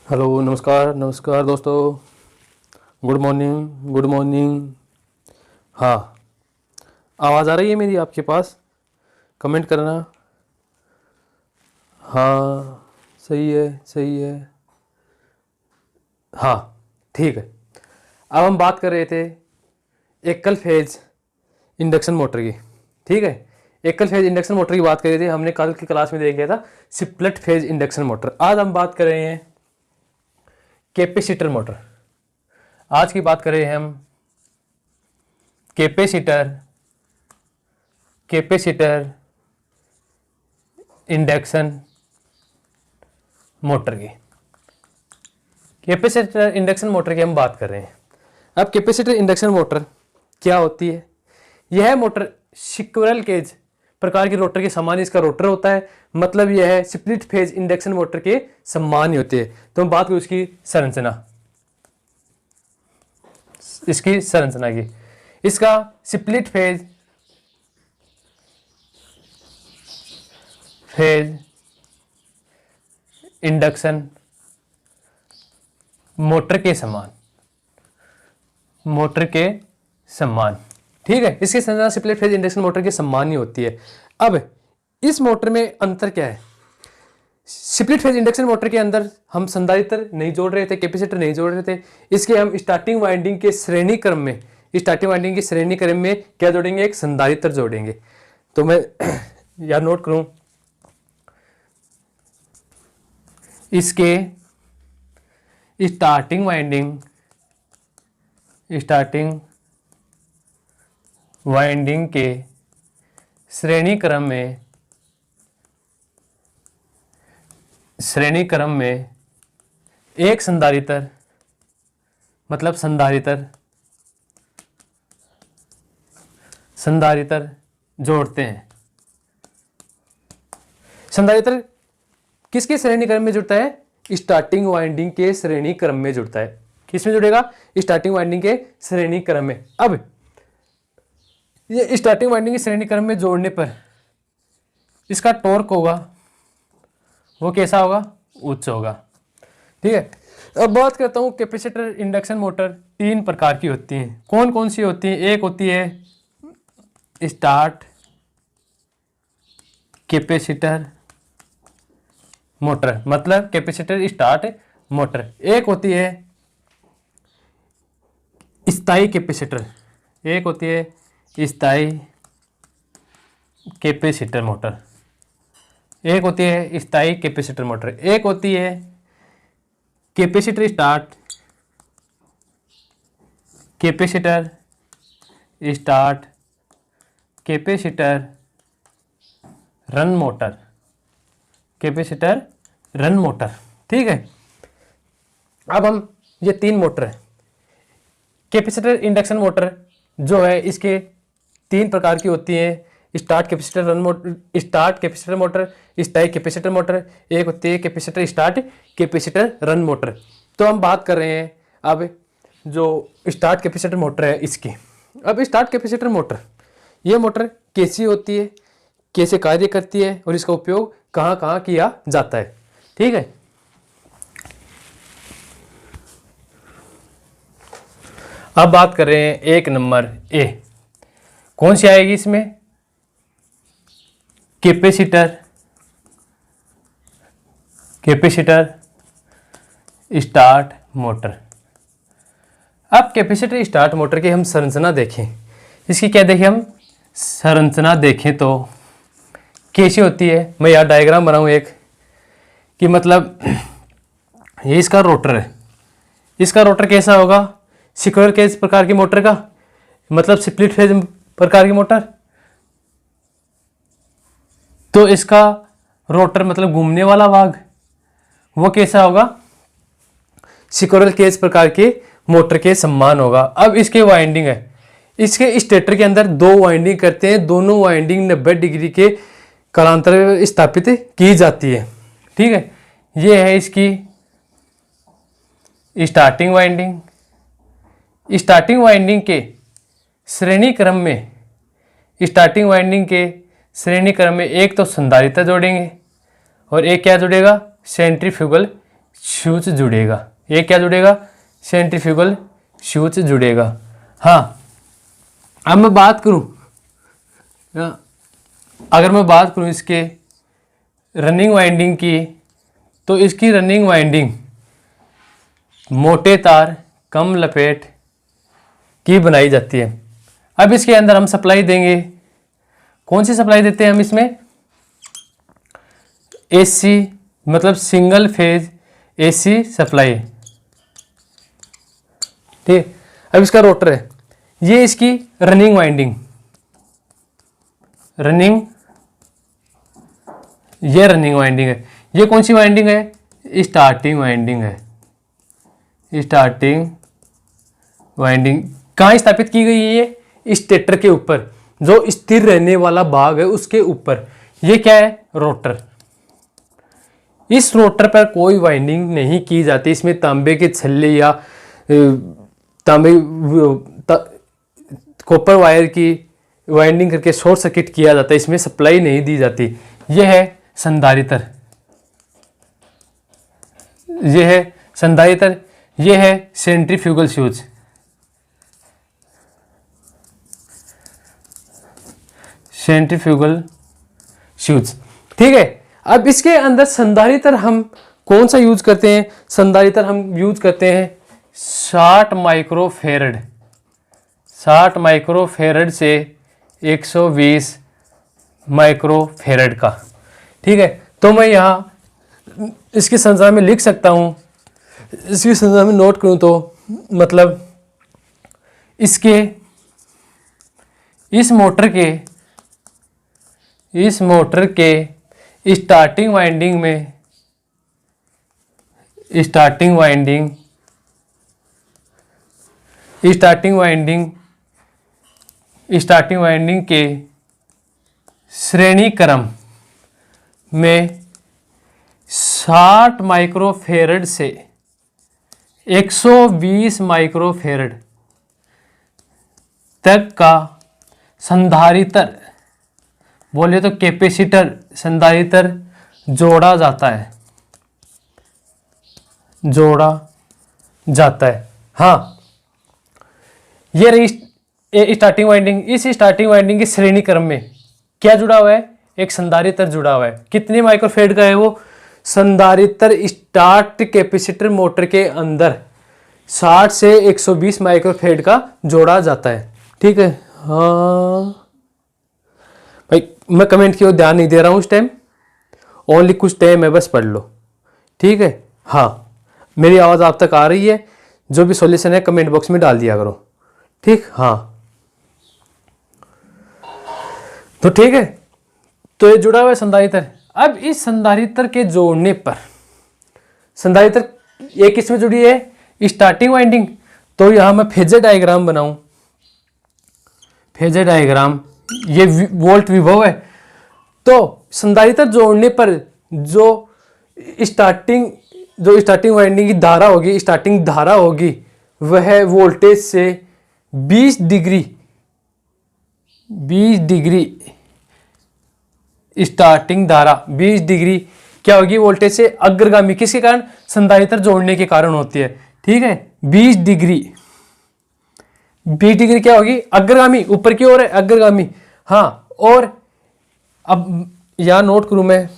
Hello, नमस्कार नमस्कार दोस्तों। Good morning good morning. हाँ, आवाज़ आ रही है मेरी आपके पास? कमेंट करना। हाँ, सही है सही है। हाँ, ठीक है। अब हम बात कर रहे थे एकल फेज इंडक्शन मोटर की। ठीक है, एकल फेज इंडक्शन मोटर की बात कर रहे थे हमने, कल की क्लास में देख लिया था स्प्लिट फेज इंडक्शन मोटर। आज हम बात कर रहे हैं कैपेसिटर मोटर। आज की बात कर रहे हैं हम कैपेसिटर कैपेसिटर इंडक्शन मोटर की। कैपेसिटर इंडक्शन मोटर की हम बात कर रहे हैं। अब कैपेसिटर इंडक्शन मोटर क्या होती है? यह मोटर स्क्विरल केज प्रकार की रोटर के समान इसका रोटर होता है। मतलब यह है स्प्लिट फेज इंडक्शन मोटर के समान ही होती है। तो हम बात करें इसकी संरचना की। इसका स्प्लिट फेज इंडक्शन मोटर के समान। ठीक है, इसकी संरचना स्प्लिट फेज इंडक्शन मोटर के समान ही होती है। अब इस मोटर में अंतर क्या है? स्प्लिट फेज इंडक्शन मोटर के अंदर हम संधारित्र नहीं जोड़ रहे थे, कैपेसिटर नहीं जोड़ रहे थे। इसके हम स्टार्टिंग वाइंडिंग के श्रेणी क्रम में क्या जोड़ेंगे? एक संधारित्र जोड़ेंगे। तो मैं यार नोट करूं, इसके स्टार्टिंग वाइंडिंग के श्रेणी क्रम में एक संधारित्र जोड़ते हैं। संधारित्र किसके श्रेणी क्रम में जुड़ता है? स्टार्टिंग वाइंडिंग के श्रेणी क्रम में जुड़ता है। किसमें जुड़ेगा? स्टार्टिंग वाइंडिंग के श्रेणी क्रम में। अब ये स्टार्टिंग वाइंडिंग के श्रेणी क्रम में जोड़ने पर इसका टॉर्क होगा, वो कैसा होगा? उच्च होगा। ठीक है, अब बात करता हूं कैपेसिटर इंडक्शन मोटर तीन प्रकार की होती हैं। कौन कौन सी होती हैं? एक होती है स्टार्ट कैपेसिटर मोटर, मतलब कैपेसिटर स्टार्ट मोटर। एक होती है स्थायी कैपेसिटर मोटर। एक होती है स्थायी कैपेसिटर मोटर। एक होती है capacitor start capacitor run motor. ठीक है, अब हम ये तीन मोटर है कैपेसिटर इंडक्शन मोटर जो है, इसके तीन प्रकार की होती हैं। स्टार्ट कैपेसिटर मोटर, स्थायी कैपेसिटर मोटर, एक होती है capacitor start capacitor run motor. तो हम बात कर रहे हैं अब जो स्टार्ट कैपेसिटर मोटर है इसकी। अब स्टार्ट कैपेसिटर मोटर, ये मोटर कैसी होती है, कैसे कार्य करती है और इसका उपयोग कहाँ कहाँ किया जाता है? ठीक है, अब बात कर रहे हैं एक नंबर ए। कौन सी आएगी इसमें? Capacitor start motor. अब कैपेसिटर स्टार्ट मोटर की हम संरचना देखें, इसकी क्या देखें हम? संरचना देखें तो कैसी होती है? मैं यहाँ डायग्राम बनाऊँ एक, कि मतलब ये इसका रोटर है। इसका रोटर कैसा होगा? स्क्विरल केज प्रकार की मोटर का, मतलब स्प्लिट फेज प्रकार की मोटर। तो इसका रोटर मतलब घूमने वाला भाग, वो कैसा होगा? स्क्विरल केज प्रकार के मोटर के समान होगा। अब इसके वाइंडिंग है, इसके स्टेटर के अंदर दो वाइंडिंग करते हैं, दोनों वाइंडिंग 90 डिग्री के कालांतर में स्थापित की जाती है। ठीक है, ये है इसकी स्टार्टिंग वाइंडिंग के श्रेणी क्रम में एक तो संधारित्र जोड़ेंगे और एक क्या जुड़ेगा? सेंट्रीफ्यूगल सूच जुड़ेगा। ये क्या जुड़ेगा? सेंट्रीफ्यूगल सूच जुड़ेगा। हाँ, अब मैं बात करूं, अगर मैं बात करूं इसके रनिंग वाइंडिंग की, तो इसकी रनिंग वाइंडिंग मोटे तार कम लपेट की बनाई जाती है। अब इसके अंदर हम सप्लाई देंगे, कौन सी सप्लाई देते हैं हम इसमें? एसी, मतलब सिंगल फेज एसी सप्लाई। ठीक, अब इसका रोटर है, ये इसकी रनिंग वाइंडिंग, ये रनिंग वाइंडिंग है। ये कौन सी वाइंडिंग है? स्टार्टिंग वाइंडिंग है। स्टार्टिंग वाइंडिंग कहाँ स्थापित की गई है? ये स्टेटर के ऊपर, जो स्थिर रहने वाला भाग है उसके ऊपर। ये क्या है? रोटर। इस रोटर पर कोई वाइंडिंग नहीं की जाती। इसमें तांबे के छल्ले या कॉपर वायर की वाइंडिंग करके शॉर्ट सर्किट किया जाता है। इसमें सप्लाई नहीं दी जाती। यह है संधारित्र, यह है संधारित्र, यह है सेंट्रीफ्यूगल स्विच। सेंट्रीफ्यूगल स्विच, ठीक है। अब इसके अंदर संधारित्र हम कौन सा यूज करते हैं? संधारित्र हम यूज करते हैं 60 माइक्रोफेरड, 60 माइक्रोफेरड से 120 माइक्रोफेरड का, ठीक है। तो मैं यहाँ इसकी संरचना में लिख सकता हूँ, इसकी संरचना में नोट करूँ तो मतलब इसके इस मोटर के स्टार्टिंग वाइंडिंग में, स्टार्टिंग वाइंडिंग के श्रेणी क्रम में 60 माइक्रोफेरड से 120 माइक्रोफेरड तक का संधारित्र, बोले तो कैपेसिटर, संधारित्र जोड़ा जाता है। हाँ, ये रही स्टार्टिंग वाइंडिंग। इस स्टार्टिंग वाइंडिंग के श्रेणी क्रम में क्या जुड़ा हुआ है? एक संधारित्र जुड़ा हुआ है। कितने माइक्रोफेरड का है वो? संधारित्र स्टार्ट कैपेसिटर मोटर के अंदर 60 से 120 माइक्रोफेरड का जोड़ा जाता है, ठीक है। हाँ भाई, मैं कमेंट की ओर ध्यान नहीं दे रहा हूँ इस टाइम, ओनली कुछ टाइम है, बस पढ़ लो, ठीक है। हाँ, मेरी आवाज़ आप तक आ रही है? जो भी सॉल्यूशन है कमेंट बॉक्स में डाल दिया करो, ठीक। हाँ, तो ठीक है, तो ये जुड़ा हुआ है संधारित्र। अब इस संधारित्र के जोड़ने पर, संधारित्र एक किसमें जुड़ी है? Starting winding. तो यहां मैं फेजर डायग्राम बनाऊं, फेजर डायग्राम, ये वोल्ट विभव है। तो संधारित्र जोड़ने पर जो स्टार्टिंग वाइंडिंग की धारा होगी, स्टार्टिंग धारा होगी, वह वोल्टेज से 20 डिग्री स्टार्टिंग धारा 20 डिग्री क्या होगी? वोल्टेज से अग्रगामी। किसके कारण? संधारित्र जोड़ने के कारण होती है, ठीक है। 20 डिग्री क्या होगी? अग्रगामी, ऊपर की ओर है, अग्रगामी। हाँ, और अब यहां नोट करूं मैं,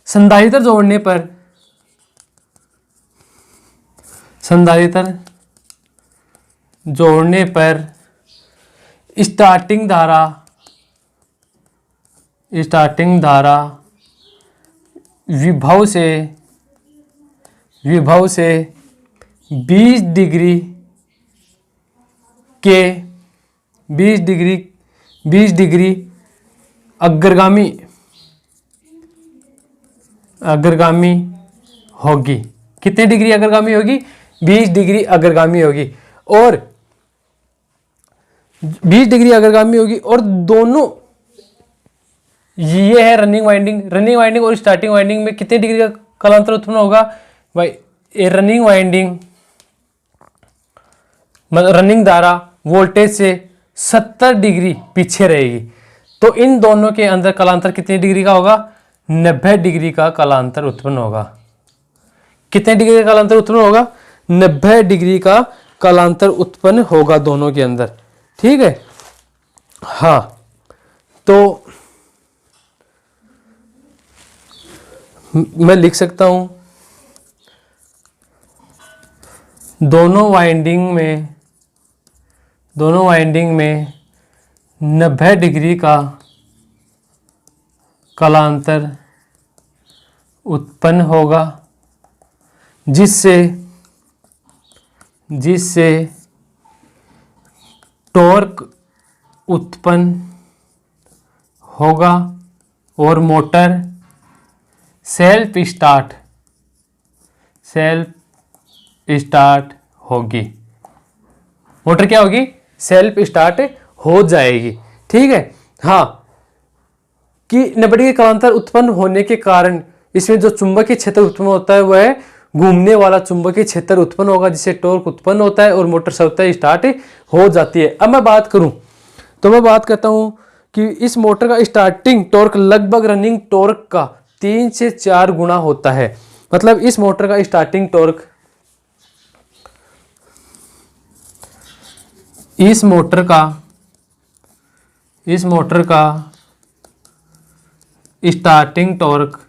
संधारित्र जोड़ने पर स्टार्टिंग धारा विभव से 20 डिग्री अग्रगामी होगी। कितने डिग्री अग्रगामी होगी? 20 डिग्री अग्रगामी होगी। और 20 डिग्री अग्रगामी होगी, और दोनों, ये है रनिंग वाइंडिंग और स्टार्टिंग वाइंडिंग में कितने डिग्री का कालांतर उत्पन्न होगा भाई? ये रनिंग धारा वोल्टेज से 70 डिग्री पीछे रहेगी। तो इन दोनों के अंदर कालांतर कितने डिग्री का होगा? 90 डिग्री का कालांतर उत्पन्न होगा। कितने डिग्री का कालांतर उत्पन्न होगा? 90 डिग्री का कालांतर उत्पन्न होगा दोनों के अंदर। ठीक है, हाँ, तो मैं लिख सकता हूं दोनों वाइंडिंग में 90 डिग्री का कालांतर उत्पन्न होगा, जिससे टॉर्क उत्पन्न होगा और मोटर सेल्फ स्टार्ट होगी। मोटर क्या होगी? सेल्फ स्टार्ट हो जाएगी। ठीक है, हाँ, कि 90 डिग्री कालांतर उत्पन्न होने के कारण इसमें जो चुंबकीय क्षेत्र उत्पन्न होता है वह घूमने वाला चुंबकीय क्षेत्र उत्पन्न होगा, जिससे टॉर्क उत्पन्न होता है और मोटर स्वतः स्टार्ट हो जाती है। अब मैं बात करूं तो मैं बात करता हूं कि इस मोटर का स्टार्टिंग टॉर्क लगभग रनिंग टॉर्क का 3 से 4 गुना होता है। मतलब इस मोटर का स्टार्टिंग टॉर्क इस मोटर का स्टार्टिंग टॉर्क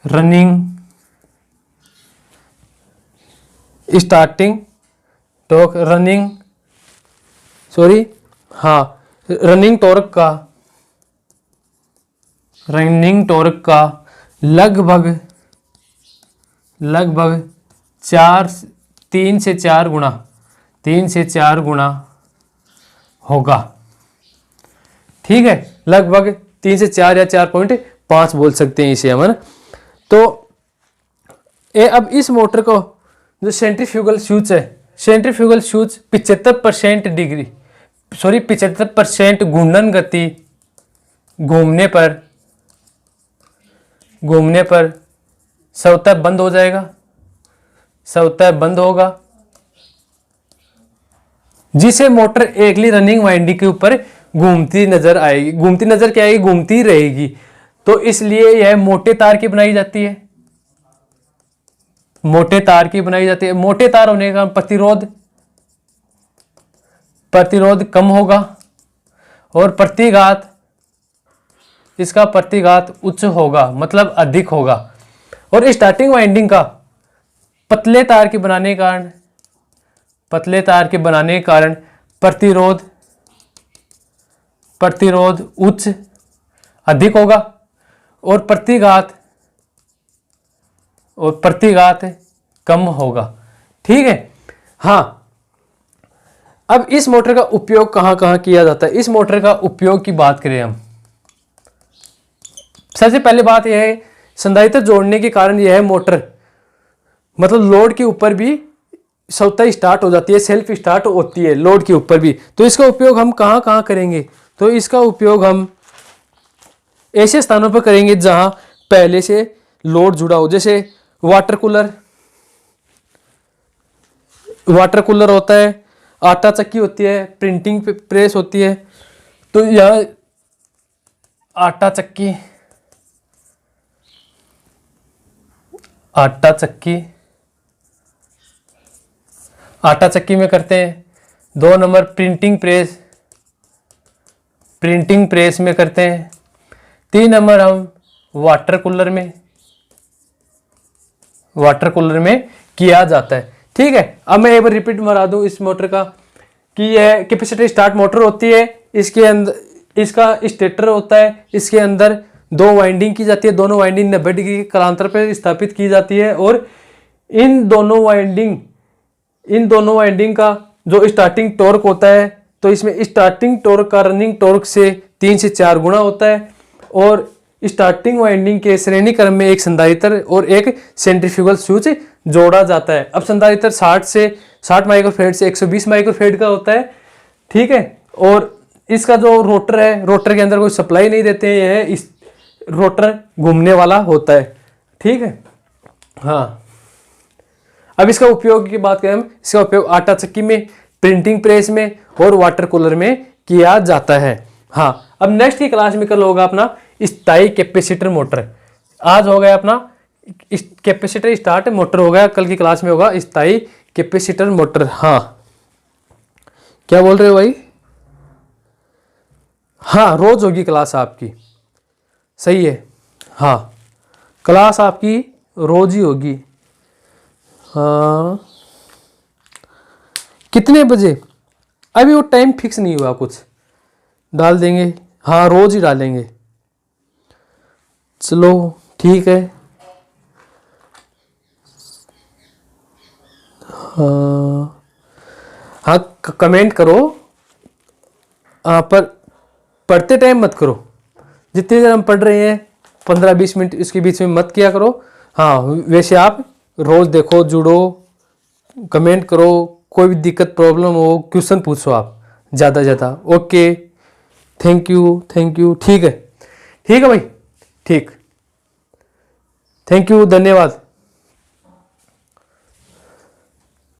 रनिंग टॉर्क का लगभग 3 से 4 गुना होगा। ठीक है, लगभग 3 से 4 या 4.5 बोल सकते हैं इसे हम। तो अब इस मोटर को जो सेंट्रीफ्यूगल स्विच है, सेंट्रीफ्यूगल स्विच 75% घूर्णन गति घूमने पर स्वतः बंद हो जाएगा, स्वतः बंद होगा, जिसे मोटर एकली रनिंग वाइंडिंग के ऊपर घूमती नजर आएगी। घूमती नजर क्या आएगी? घूमती रहेगी। तो इसलिए यह मोटे तार की बनाई जाती है, मोटे तार होने का प्रतिरोध कम होगा और इसका प्रतिघात उच्च होगा, मतलब अधिक होगा। और स्टार्टिंग वाइंडिंग का पतले तार के बनाने के कारण प्रतिरोध उच्च अधिक होगा और प्रतिघात कम होगा। ठीक है, हाँ। अब इस मोटर का उपयोग कहां किया जाता है? इस मोटर का उपयोग की बात करें हम, सबसे पहले बात यह है, संधारित्र जोड़ने के कारण यह मोटर मतलब लोड के ऊपर भी स्वतः स्टार्ट हो जाती है, सेल्फ स्टार्ट होती है लोड के ऊपर भी। तो इसका उपयोग हम कहां करेंगे? तो इसका उपयोग हम ऐसे स्थानों पर करेंगे जहां पहले से लोड जुड़ा हो, जैसे वाटर कूलर होता है, आटा चक्की होती है, प्रिंटिंग प्रेस होती है। तो यह आटा चक्की में करते हैं। 2 नंबर प्रिंटिंग प्रेस में करते हैं। 3 नंबर हम वाटर कूलर में किया जाता है। ठीक है, अब मैं एक बार रिपीट मरा दूं इस मोटर का कि यह कैपेसिटर स्टार्ट मोटर होती है। इसके अंदर इसका स्टेटर होता है, इसके अंदर 2 वाइंडिंग की जाती है, दोनों वाइंडिंग 90 डिग्री के कालांतर पर स्थापित की जाती है और इन दोनों वाइंडिंग का जो स्टार्टिंग टॉर्क होता है, तो इसमें स्टार्टिंग टॉर्क का रनिंग टॉर्क से 3 से 4 गुना होता है और स्टार्टिंग वाइंडिंग के श्रेणी क्रम में एक संधारित्र और एक सेंट्रीफ्यूगल स्विच जोड़ा जाता है। अब संधारित्र 60 माइक्रोफेरेड से 120 माइक्रोफेरेड का होता है। ठीक है, और इसका जो रोटर है, रोटर के अंदर कोई सप्लाई नहीं देते हैं, यह इस रोटर घूमने वाला होता है। ठीक है, हाँ। अब इसका उपयोग की बात करें हम, इसका उपयोग आटा चक्की में, प्रिंटिंग प्रेस में और वाटर कूलर में किया जाता है। हाँ, अब नेक्स्ट की क्लास में कल होगा अपना स्थायी कैपेसिटर मोटर। आज हो गया अपना कैपेसिटर स्टार्ट मोटर हो गया, कल की क्लास में होगा स्थायी कैपेसिटर मोटर। हाँ क्या बोल रहे हो भाई? हाँ रोज होगी क्लास आपकी, सही है। हाँ क्लास आपकी रोज ही होगी। हाँ कितने बजे? अभी वो टाइम फिक्स नहीं हुआ, कुछ डाल देंगे। हाँ रोज ही डालेंगे। चलो ठीक है। हाँ हाँ कमेंट करो। पर पढ़ते टाइम मत करो, जितनी देर हम पढ़ रहे हैं 15-20 मिनट इसके बीच में मत किया करो। हाँ वैसे आप रोज देखो, जुड़ो, कमेंट करो, कोई भी दिक्कत प्रॉब्लम हो क्वेश्चन पूछो आप ज़्यादा ज़्यादा। Okay thank you. ठीक है भाई, ठीक, थैंक यू, धन्यवाद।